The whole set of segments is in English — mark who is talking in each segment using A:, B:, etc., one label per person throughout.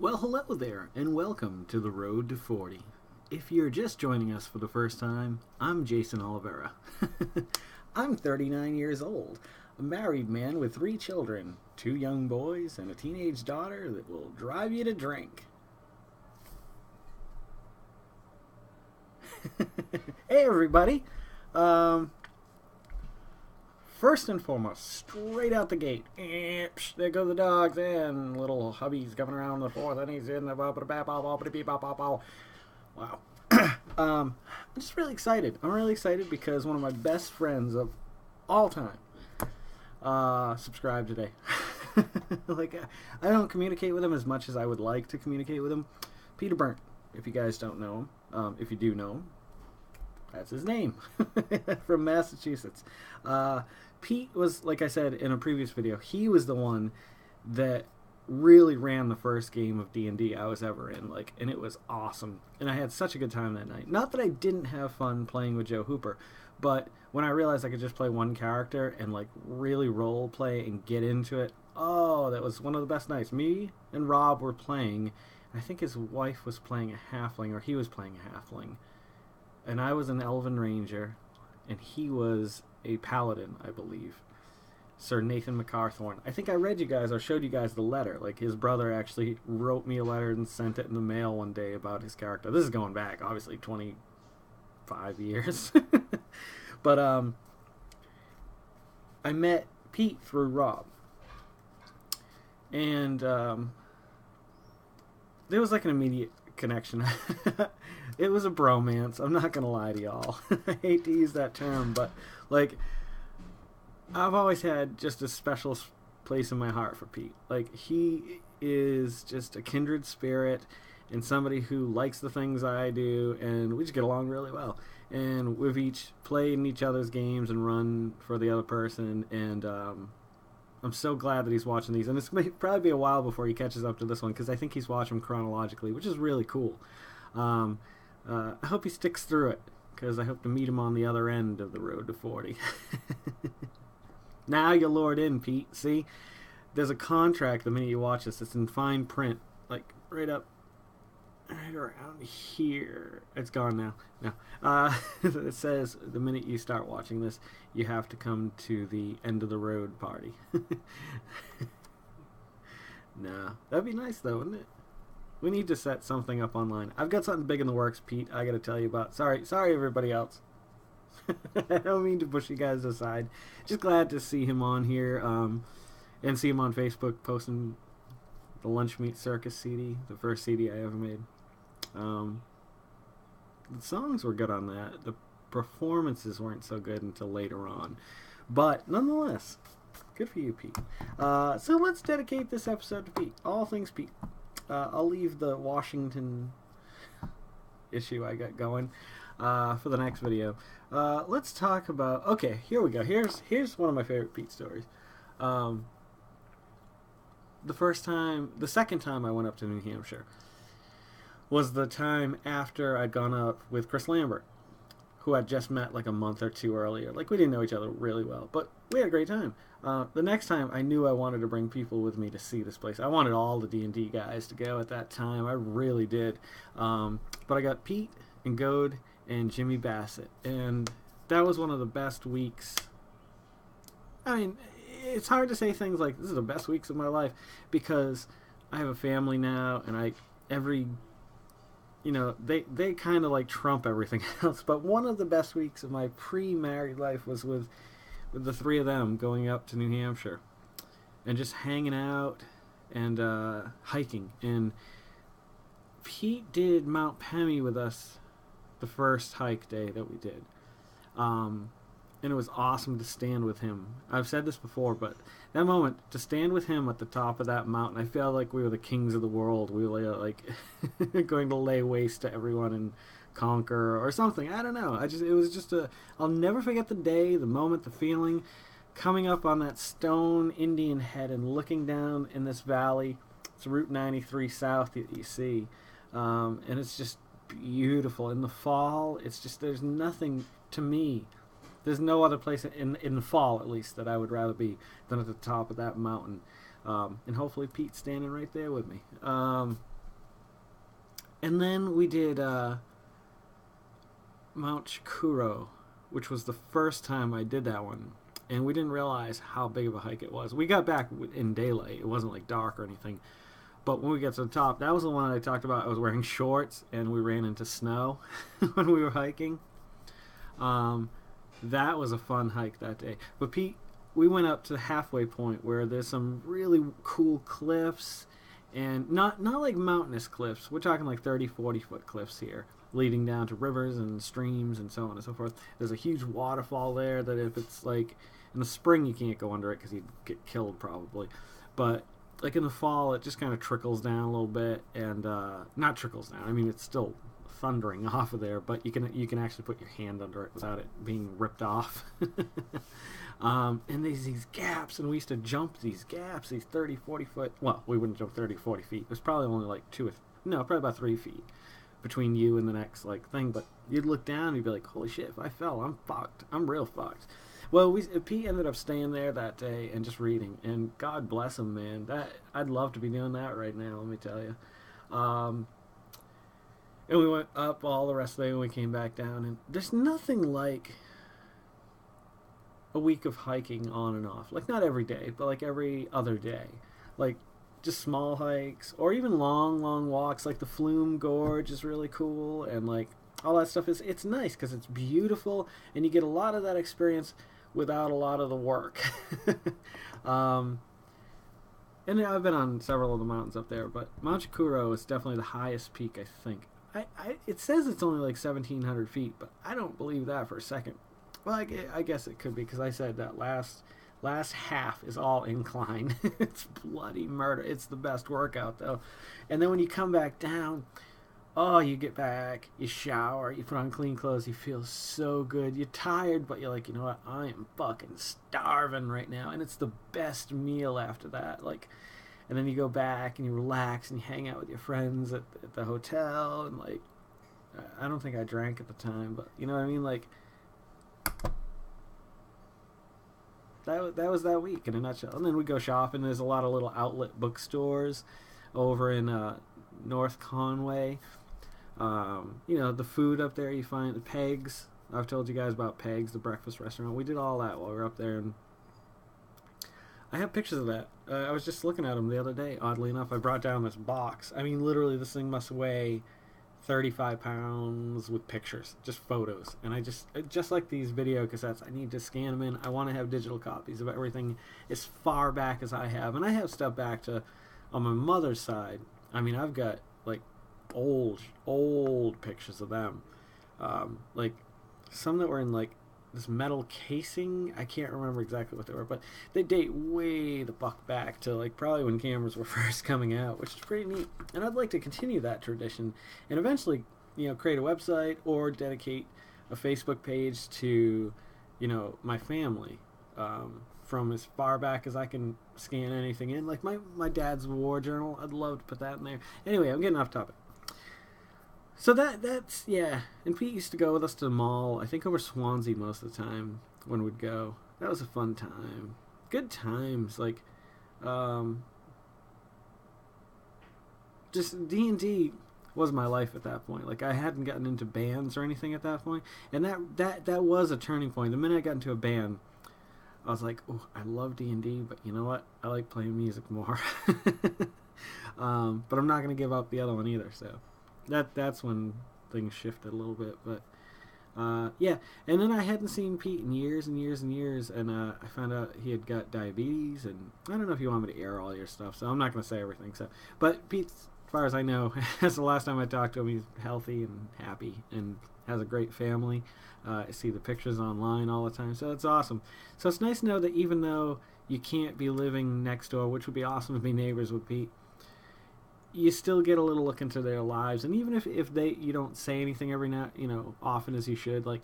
A: Well, hello there, and welcome to the Road to 40. If you're just joining us for the first time, I'm Jason Oliveira. I'm 39 years old, a married man with 3 children, 2 young boys, and a teenage daughter that will drive you to drink. Hey, everybody! Um, First and foremost, straight out the gate, there go the dogs, and little hubby's coming around the fourth, and he's in the wow. I'm just really excited. I'm really excited because one of my best friends of all time subscribed today. I don't communicate with him as much as I would like to communicate with him. Peter Burnt, if you guys don't know him, if you do know him, that's his name. From Massachusetts. Pete was, like I said in a previous video, he was the one that really ran the first game of D&D I was ever in, and it was awesome. And I had such a good time that night. Not that I didn't have fun playing with Joe Hooper, but when I realized I could just play one character and really role play and get into it, oh, that was one of the best nights. Me and Rob were playing. I think his wife was playing a halfling, or he was playing a halfling. And I was an elven ranger, and he was a paladin, I believe. Sir Nathan McCarthorne. I think I read you guys or showed you guys the letter. His brother actually wrote me a letter and sent it in the mail one day about his character. This is going back, obviously, 25 years. But I met Pete through Rob. And there was an immediate connection. It was a bromance. I'm not gonna lie to y'all. I hate to use that term, but I've always had just a special place in my heart for Pete. He is just a kindred spirit and somebody who likes the things I do, and we just get along really well. And we've each played in each other's games and run for the other person, and I'm so glad that he's watching these. And it's going to probably be a while before he catches up to this one, because I think he's watching them chronologically, which is really cool. I hope he sticks through it, because I hope to meet him on the other end of the road to 40. Now you're lured in, Pete. See? There's a contract the minute you watch this. It's in fine print. Right around here. It's gone now. No. It says the minute you start watching this, you have to come to the end of the road party. Nah. That'd be nice, though, wouldn't it? We need to set something up online. I've got something big in the works, Pete, I gotta tell you about. Sorry, everybody else. I don't mean to push you guys aside. Just glad to see him on here, and see him on Facebook posting the Lunch Meat Circus CD, the first CD I ever made. The songs were good on that. The performances weren't so good until later on. But nonetheless, good for you, Pete. So let's dedicate this episode to Pete. All things Pete. I'll leave the Washington issue I got going for the next video. Let's talk about... Okay, here we go. Here's one of my favorite Pete stories. The second time I went up to New Hampshire was the time after I'd gone up with Chris Lambert, who I'd just met a month or two earlier. We didn't know each other really well, but we had a great time. The next time, I knew I wanted to bring people with me to see this place. I wanted all the D&D guys to go at that time. I really did. But I got Pete and Goad and Jimmy Bassett, and that was one of the best weeks. I mean, it's hard to say things like, this is the best weeks of my life, because I have a family now, and they kind of trump everything else. But one of the best weeks of my pre-married life was with the three of them going up to New Hampshire and just hanging out and hiking. And Pete did Mount Pemmy with us the first hike day that we did. And it was awesome to stand with him. I've said this before, but that moment, to stand with him at the top of that mountain, I felt like we were the kings of the world. We were going to lay waste to everyone and conquer or something. I don't know. It was just I'll never forget the day, the moment, the feeling, coming up on that stone Indian head and looking down in this valley. It's Route 93 South that you see. And it's just beautiful. In the fall, it's just, there's nothing, to me, there's no other place in the fall, at least, that I would rather be than at the top of that mountain. And hopefully Pete's standing right there with me. And then we did Mount Chikuro, which was the first time I did that one. And we didn't realize how big of a hike it was. We got back in daylight. It wasn't like dark or anything. But when we got to the top, that was the one I talked about. I was wearing shorts and we ran into snow when we were hiking. That was a fun hike that day. But Pete, we went up to the halfway point where there's some really cool cliffs, and not like mountainous cliffs. We're talking like 30, 40-foot cliffs here, leading down to rivers and streams and so on and so forth. There's a huge waterfall there that if it's like in the spring you can't go under it because you'd get killed probably. But like in the fall it just kind of trickles down a little bit, and not trickles down. I mean it's still thundering off of there, but you can actually put your hand under it without it being ripped off. And there's these gaps, and we used to jump these gaps, these 30, 40 foot. Well, we wouldn't jump 30, 40 feet. It was probably only like probably about 3 feet between you and the next like thing. But you'd look down and you'd be like, holy shit, if I fell, I'm fucked. I'm real fucked. Well, Pete ended up staying there that day and just reading, and God bless him, man. I'd love to be doing that right now, let me tell you. And we went up all the rest of the day and we came back down. And there's nothing like a week of hiking on and off. Like, not every day, but like every other day. Like, just small hikes or even long, long walks. Like the Flume Gorge is really cool. And like all that stuff it's nice because it's beautiful. And you get a lot of that experience without a lot of the work. And I've been on several of the mountains up there. But Mount Chikuro is definitely the highest peak, I think. It says it's only like 1,700 feet, but I don't believe that for a second. Well, I guess it could be because I said that last half is all incline. It's bloody murder. It's the best workout though. And then when you come back down, oh, you get back, you shower, you put on clean clothes, you feel so good. You're tired, but you're like, you know what? I am fucking starving right now, and it's the best meal after that. Like. And then you go back and you relax and you hang out with your friends at the hotel. And, like, I don't think I drank at the time, but you know what I mean? Like, that was that week in a nutshell. And then we go shopping. There's a lot of little outlet bookstores over in North Conway. The food up there, you find the Pegs. I've told you guys about Pegs, the breakfast restaurant. We did all that while we were up there, and I have pictures of that. I was just looking at them the other day. Oddly enough, I brought down this box. I mean, literally, this thing must weigh 35 pounds with pictures, just photos. And I just like these video cassettes, I need to scan them in. I want to have digital copies of everything as far back as I have. And I have stuff back to, on my mother's side. I mean, I've got, like, old pictures of them. Like, some that were in, like, this metal casing. I can't remember exactly what they were, but they date way the fuck back to like probably when cameras were first coming out, which is pretty neat. And I'd like to continue that tradition and eventually, create a website or dedicate a Facebook page to, my family, from as far back as I can scan anything in. Like my dad's war journal, I'd love to put that in there. Anyway, I'm getting off topic. So that's, yeah. And Pete used to go with us to the mall, I think over Swansea most of the time when we'd go. That was a fun time. Good times. Like, just D&D was my life at that point. Like, I hadn't gotten into bands or anything at that point. And that was a turning point. The minute I got into a band, I was like, oh, I love D&D, but you know what? I like playing music more. But I'm not going to give up the other one either, so. That's when things shifted a little bit, but yeah. And then I hadn't seen Pete in years and years and years, and I found out he had got diabetes, and I don't know if you want me to air all your stuff, so I'm not going to say everything. So, but Pete, as far as I know, as the last time I talked to him, he's healthy and happy and has a great family. I see the pictures online all the time, so it's awesome. So it's nice to know that even though you can't be living next door, which would be awesome to be neighbors with Pete, you still get a little look into their lives. And even if you don't say anything every now, often as you should, like,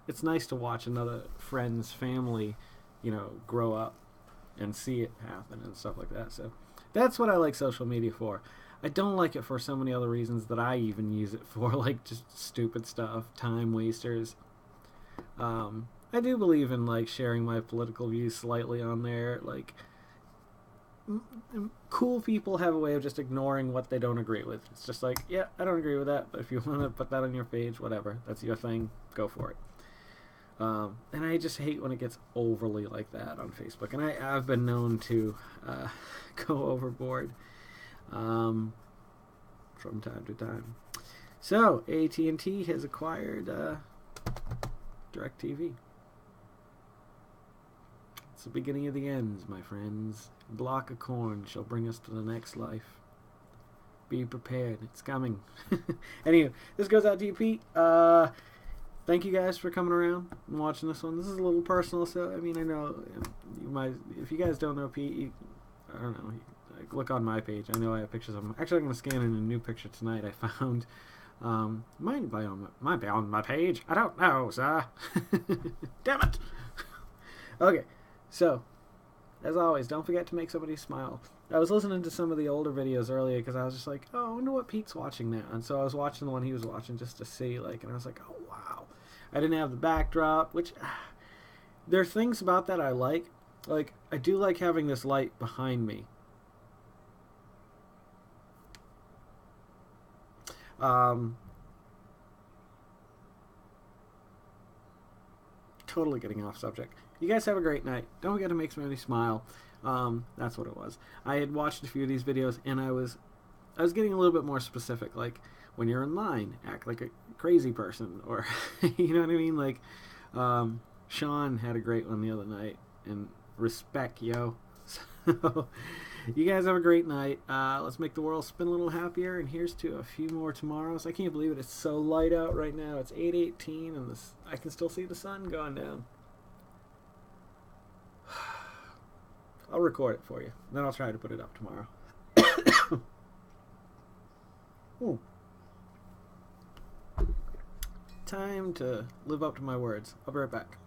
A: it's nice to watch another friend's family, grow up and see it happen and stuff like that. So that's what I like social media for. I don't like it for so many other reasons that I even use it for, like just stupid stuff, time wasters. I do believe in like sharing my political views slightly on there, like, cool people have a way of just ignoring what they don't agree with. It's just like, yeah, I don't agree with that, but if you want to put that on your page, whatever, that's your thing, go for it. And I just hate when it gets overly like that on Facebook. And I've been known to go overboard from time to time. So, AT&T has acquired DirecTV. It's the beginning of the ends, my friends. A block of corn shall bring us to the next life. Be prepared. It's coming. Anyway, this goes out to you, Pete. Thank you guys for coming around and watching this one. This is a little personal, so I mean, I know you might. If you guys don't know Pete, I don't know. Look on my page. I know I have pictures of him. Actually, I'm gonna scan in a new picture tonight. I found. Might be on my page. I don't know, sir. Damn it. Okay, so as always, don't forget to make somebody smile. I was listening to some of the older videos earlier because I was just like, oh, I wonder what Pete's watching now. And so I was watching the one he was watching just to see, like, and I was like, oh, wow. I didn't have the backdrop, which there are things about that I like. Like, I do like having this light behind me. Totally getting off subject. You guys have a great night. Don't forget to make somebody smile. That's what it was. I had watched a few of these videos, and I was getting a little bit more specific. Like, when you're in line, act like a crazy person, or you know what I mean. Like, Sean had a great one the other night, and respect, yo. So, you guys have a great night. Let's make the world spin a little happier, and here's to a few more tomorrows. I can't believe it. It's so light out right now. It's 8:18, and I can still see the sun going down. I'll record it for you. Then I'll try to put it up tomorrow. Ooh. Time to live up to my words. I'll be right back.